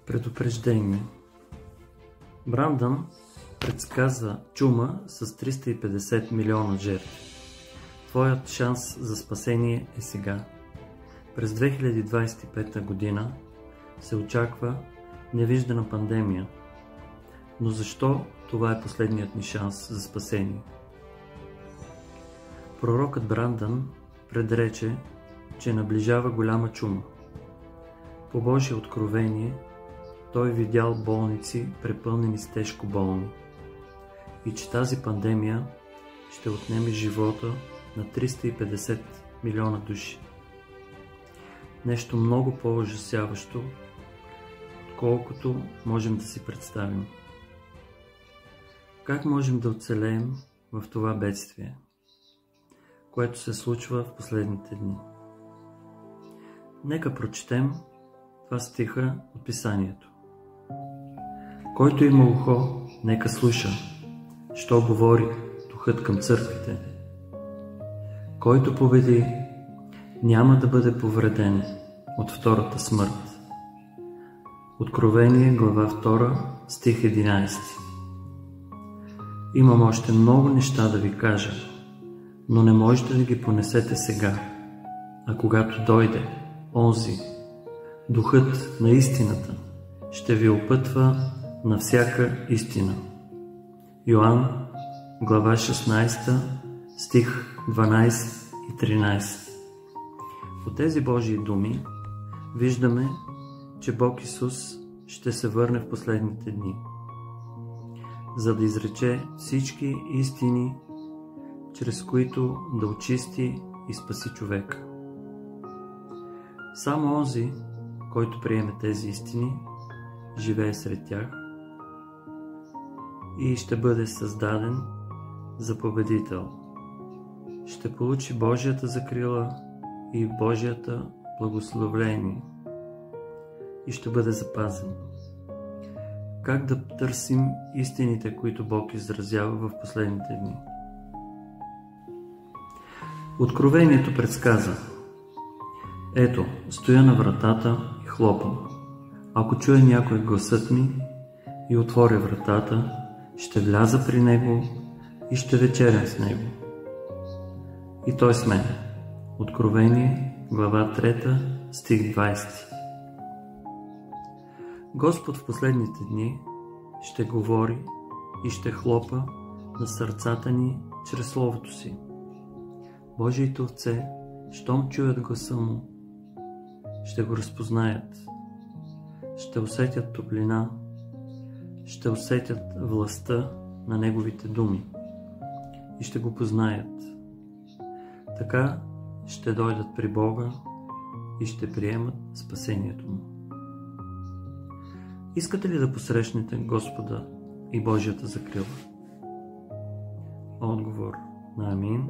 Предупреждение. Брандън предсказа чума с 350 милиона жертви. Твоят шанс за спасение е сега. През 2025 година се очаква невиждана пандемия. Но защо това е последният ни шанс за спасение? Пророкът Брандън предрече, че наближава голяма чума. По Божие откровение той видял болници, препълнени с тежко болни, и че тази пандемия ще отнеме живота на 350 милиона души. Нещо много по-ужасяващо, отколкото можем да си представим. Как можем да оцелеем в това бедствие, което се случва в последните дни? Нека прочетем два стиха от Писанието. Който има ухо, нека слуша, що говори Духът към църквите. Който победи, няма да бъде повреден от втората смърт. Откровение, глава 2, стих 11. Имам още много неща да ви кажа, но не можете да ги понесете сега, а когато дойде онзи, Духът на истината, ще ви опътва на всяка истина. Йоан, глава 16, стих 12 и 13. По тези Божии думи виждаме, че Бог Исус ще се върне в последните дни, за да изрече всички истини, чрез които да очисти и спаси човека. Само онзи, който приеме тези истини, живее сред тях и ще бъде създаден за победител. Ще получи Божията закрила и Божията благословение и ще бъде запазен. Как да търсим истините, които Бог изразява в последните дни? Откровението предсказа: ето, стоя на вратата и хлопам. Ако чуя някой гласът ми и отворя вратата, ще вляза при него и ще вечерям с него. И той с мен. Откровение, глава 3, стих 20. Господ в последните дни ще говори и ще хлопа на сърцата ни чрез Словото си. Божиите овце, щом чуят гласа му, ще го разпознаят, ще усетят топлина, ще усетят властта на неговите думи и ще го познаят. Така ще дойдат при Бога и ще приемат спасението му. Искате ли да посрещнете Господа и Божията закрила? Отговор на амин.